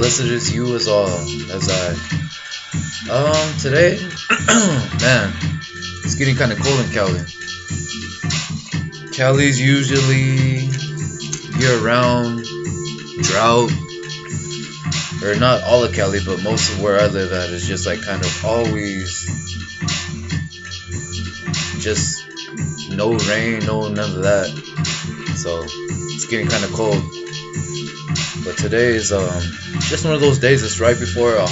blessed is you as all as I. Today, man, it's getting kind of cold in Cali. Cali's usually year-round drought, or not all of Cali, but most of where I live at is just like kind of always just no rain, no none of that. So it's getting kind of cold. But today is just one of those days. It's right before All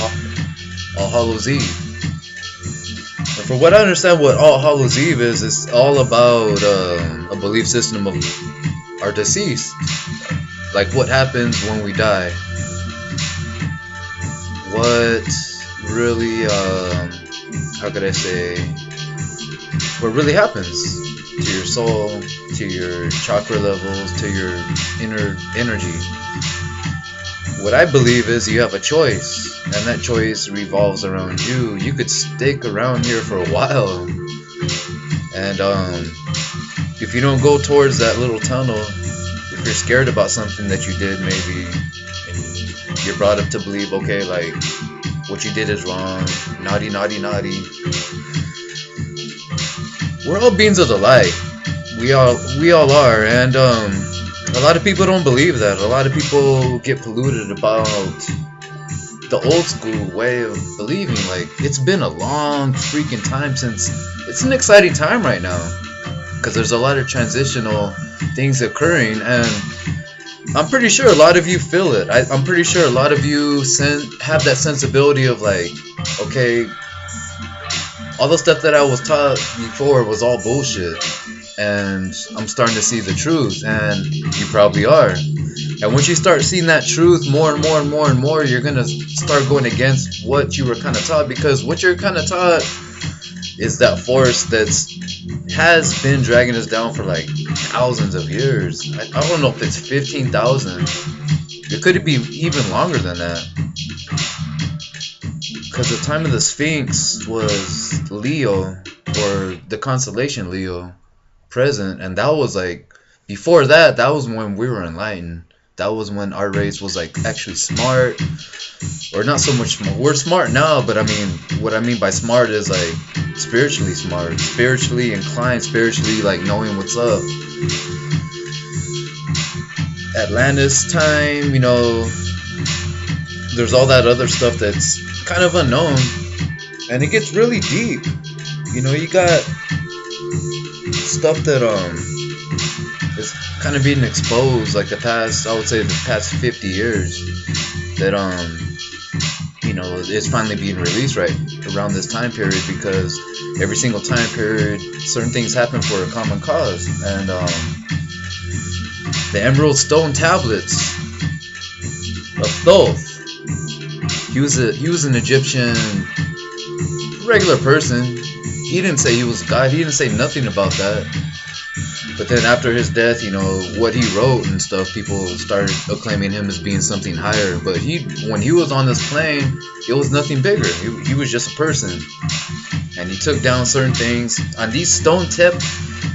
Hallows Eve. And for what I understand, what All Hallows Eve is, it's all about a belief system of our deceased, like what happens when we die. What really, how could I say, what really happens to your soul, to your chakra levels, to your inner energy. What I believe is you have a choice, and that choice revolves around you. You could stick around here for a while, and if you don't go towards that little tunnel, if you're scared about something that you did maybe, and you're brought up to believe, okay, like, what you did is wrong, naughty, naughty, naughty. We're all beings of the light. We all are, and a lot of people don't believe that. A lot of people get polluted about the old school way of believing. Like, it's been a long freaking time since. It's an exciting time right now because there's a lot of transitional things occurring, and I'm pretty sure a lot of you feel it. I'm pretty sure a lot of you have that sensibility of like, okay, all the stuff that I was taught before was all bullshit, and I'm starting to see the truth, and you probably are. And once you start seeing that truth more and more and more and more, you're gonna start going against what you were kind of taught, because what you're kind of taught is that force has been dragging us down for like thousands of years. I don't know if it's 15,000. It could be even longer than that. Because the time of the Sphinx was Leo, or the constellation Leo, present, and that was like, before that was when we were enlightened. That was when our race was like actually smart, or not so much smart. We're smart now, but I mean, what I mean by smart is like spiritually smart, spiritually inclined, spiritually like knowing what's up. Atlantis time, you know, there's all that other stuff that's kind of unknown, and it gets really deep. You know, you got stuff that is kind of being exposed, like I would say the past 50 years, that you know, it's finally being released right around this time period, because every single time period certain things happen for a common cause. And the emerald stone tablets of Thoth, he was an Egyptian regular person. He didn't say he was God. He didn't say nothing about that. But then after his death, you know, what he wrote and stuff, people started acclaiming him as being something higher. But when he was on this plane, it was nothing bigger. He was just a person, and he took down certain things. On these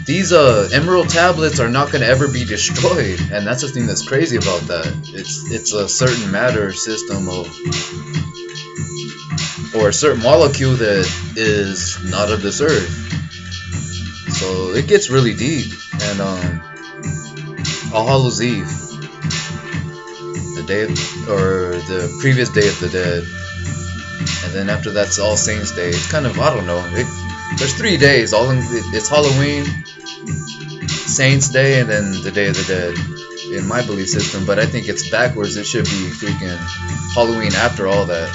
these emerald tablets are not going to ever be destroyed, and that's the thing that's crazy about that. It's a certain matter system or a certain molecule that is not of this earth. So it gets really deep. And All Hallows Eve, the previous Day of the Dead, and then after that's All Saints Day. It's kind of, I don't know. There's 3 days. It's Halloween, Saints Day, and then the Day of the Dead in my belief system. But I think it's backwards. It should be freaking Halloween after all that.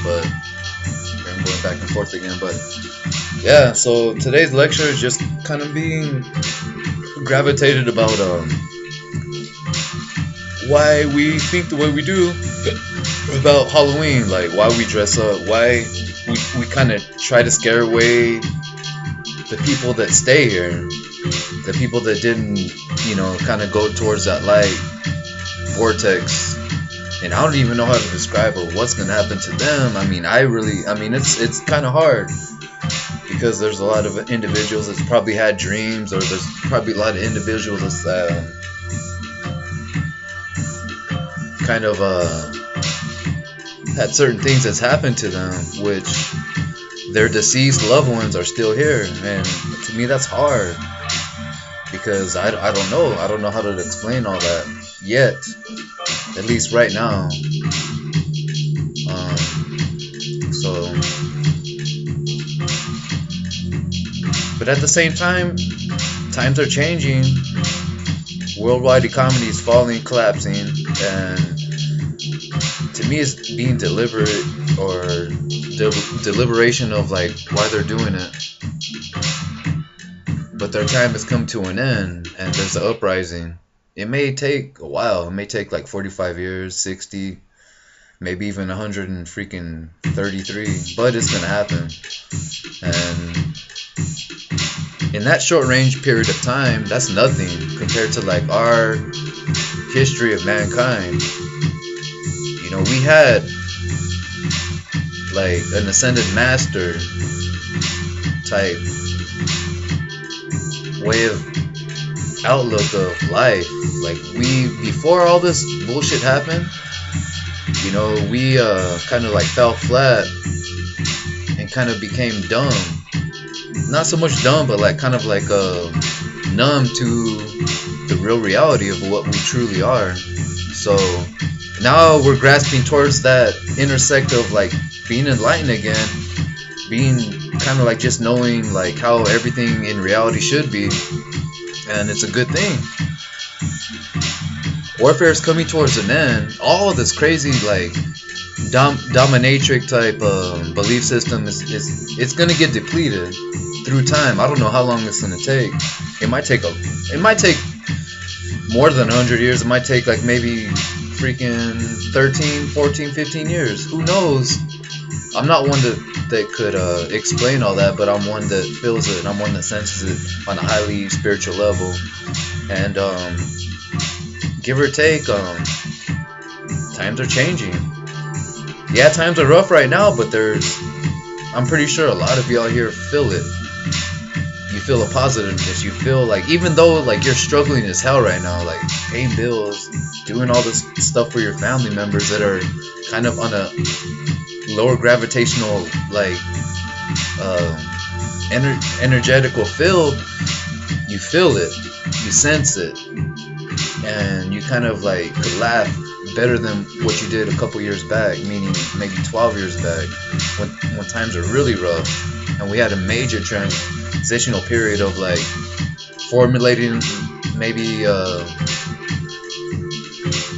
But I'm going back and forth again. But yeah, so today's lecture is just kind of being gravitated about why we think the way we do about Halloween, like why we dress up, why we kind of try to scare away the people that stay here, the people that didn't, you know, kind of go towards that light vortex. And I don't even know how to describe what's gonna happen to them. I mean, it's kind of hard, because there's a lot of individuals that's probably had dreams, or there's probably a lot of individuals that's kind of had certain things that's happened to them, which their deceased loved ones are still here, and to me that's hard because I don't know how to explain all that yet, at least right now. So, but at the same time, times are changing. Worldwide economy is falling, collapsing, and to me, it's being deliberate or deliberation of like why they're doing it. But their time has come to an end, and there's an uprising. It may take a while. It may take like 45 years, 60, maybe even 133, but it's gonna happen. And in that short range period of time, that's nothing compared to like our history of mankind. You know, we had like an ascended master type way of outlook of life. Like before all this bullshit happened, you know, we kind of like fell flat and kind of became dumb. Not so much dumb, but like kind of like numb to the real reality of what we truly are. So now we're grasping towards that intersect of like being enlightened again, being kind of like just knowing like how everything in reality should be, and it's a good thing. Warfare is coming towards an end. All of this crazy like dominatrix type belief system it's gonna get depleted through time. I don't know how long it's gonna take. It might take more than 100 years. It might take like maybe freaking 13, 14, 15 years. Who knows? I'm not one that could explain all that, but I'm one that feels it. I'm one that senses it on a highly spiritual level. And give or take, times are changing. Yeah, times are rough right now, but I'm pretty sure a lot of y'all here feel it. You feel a positiveness. You feel like, even though like you're struggling as hell right now, like paying bills, doing all this stuff for your family members that are kind of on a lower gravitational like energetical field, you feel it, you sense it, and you kind of like could laugh better than what you did a couple years back, meaning maybe 12 years back, when times are really rough, and we had a major transitional period of like formulating maybe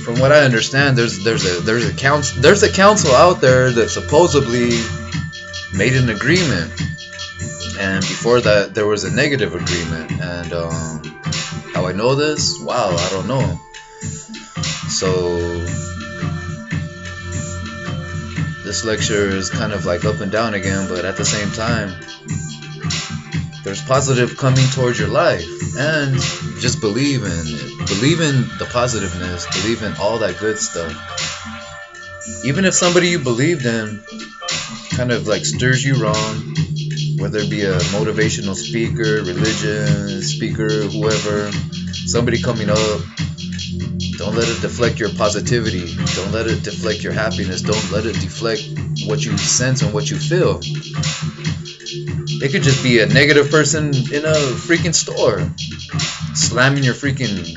from what I understand, there's a council out there that supposedly made an agreement, and before that there was a negative agreement. And how I know this? Wow, I don't know. So this lecture is kind of like up and down again, but at the same time, there's positive coming towards your life, and just believe in it. Believe in the positiveness. Believe in all that good stuff. Even if somebody you believed in kind of like stirs you wrong, whether it be a motivational speaker, religion speaker, whoever, somebody coming up, don't let it deflect your positivity. Don't let it deflect your happiness. Don't let it deflect what you sense and what you feel. It could just be a negative person in a freaking store, slamming your freaking,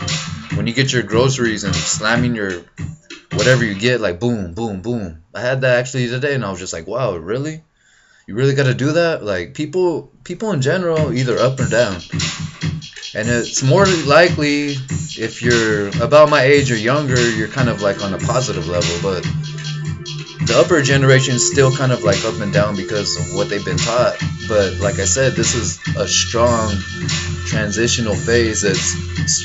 when you get your groceries, and slamming your whatever you get, like boom, boom, boom. I had that actually today, and I was just like, wow, really? You really got to do that? Like people in general, either up or down. And it's more likely if you're about my age or younger, you're kind of like on a positive level, but the upper generation is still kind of like up and down because of what they've been taught. But like I said, this is a strong transitional phase that's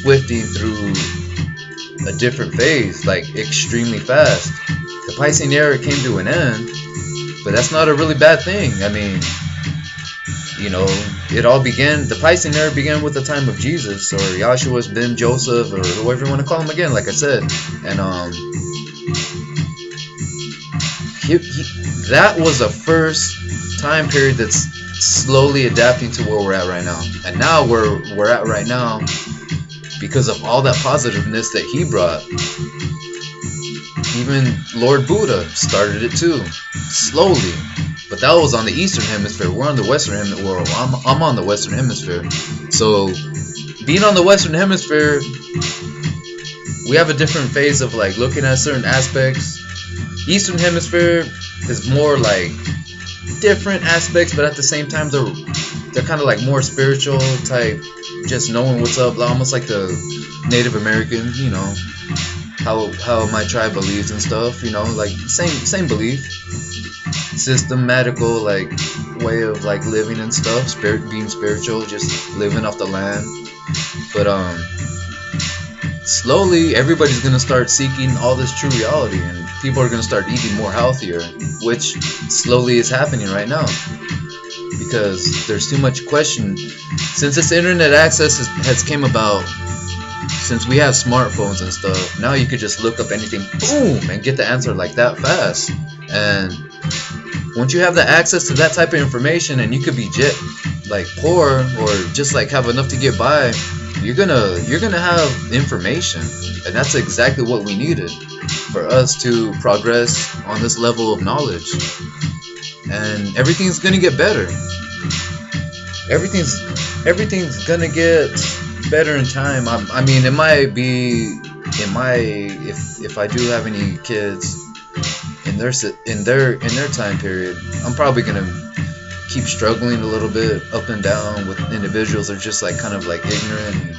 swifting through a different phase, like extremely fast. The Piscean era came to an end, but that's not a really bad thing. I mean, you know, the Piscean era began with the time of Jesus, or Yahshua ben Joseph, or whoever you want to call him again, like I said. And that was the first time period that's slowly adapting to where we're at right now. And now where we're at right now, because of all that positiveness that he brought, Even Lord Buddha started it too, slowly. But that was on the Eastern Hemisphere. We're on the Western Hemisphere. Well, I'm on the Western Hemisphere. So, being on the Western Hemisphere, we have a different phase of like looking at certain aspects. Eastern Hemisphere is more like different aspects, but at the same time they're kind of like more spiritual type, just knowing what's up, almost like the Native American, you know, how my tribe believes and stuff, you know, like same belief, systematical like way of like living and stuff, being spiritual, just living off the land. But slowly everybody's gonna start seeking all this true reality, and people are gonna start eating more healthier, which slowly is happening right now because there's too much question. Since this internet access has came about, since we have smartphones and stuff, now you could just look up anything, boom, and get the answer like that fast. And once you have the access to that type of information, and you could be like poor or just like have enough to get by, you're gonna have information, and that's exactly what we needed for us to progress on this level of knowledge. And everything's gonna get better. Everything's gonna get better in time. I mean, it might be if I do have any kids in their time period, I'm probably gonna keep struggling a little bit up and down with individuals that are just like kind of like ignorant and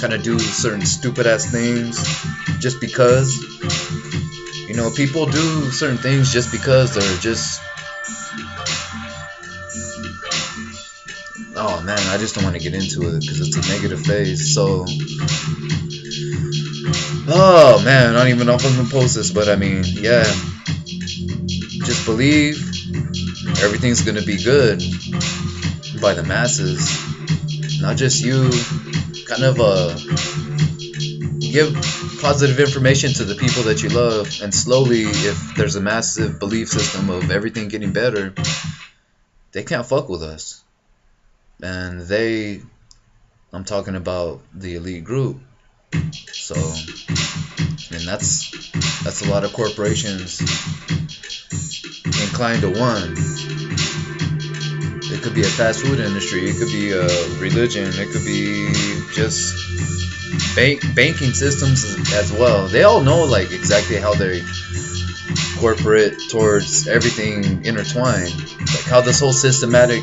kind of do certain stupid ass things just because, you know, people do certain things just because they're just, oh man, I just don't want to get into it because it's a negative phase. So, oh man, I don't even know if I'm gonna post this, but I mean, yeah, just believe everything's gonna be good by the masses, not just you. Kind of give positive information to the people that you love, and slowly, if there's a massive belief system of everything getting better, they can't fuck with us. And I'm talking about the elite group. So, I mean, that's a lot of corporations inclined to one. It could be a fast food industry, it could be a religion, it could be just banking systems as well. They all know like exactly how they corporate towards everything intertwined, like how this whole systematic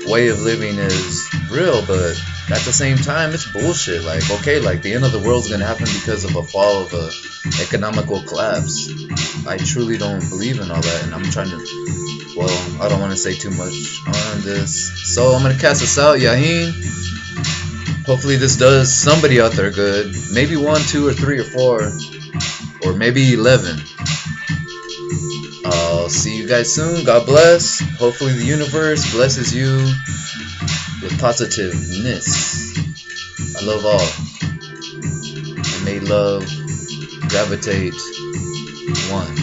way of living is real, but at the same time it's bullshit. Like, okay, like the end of the world's gonna happen because of a fall of a economical collapse. I truly don't believe in all that, and I'm trying to, well, I don't want to say too much on this, so I'm gonna cast this out, Yahin. Hopefully this does somebody out there good. Maybe 1, 2, or 3, or 4, or maybe 11. I'll see you guys soon. God bless. Hopefully the universe blesses you with positiveness. I love all. And may love gravitate one.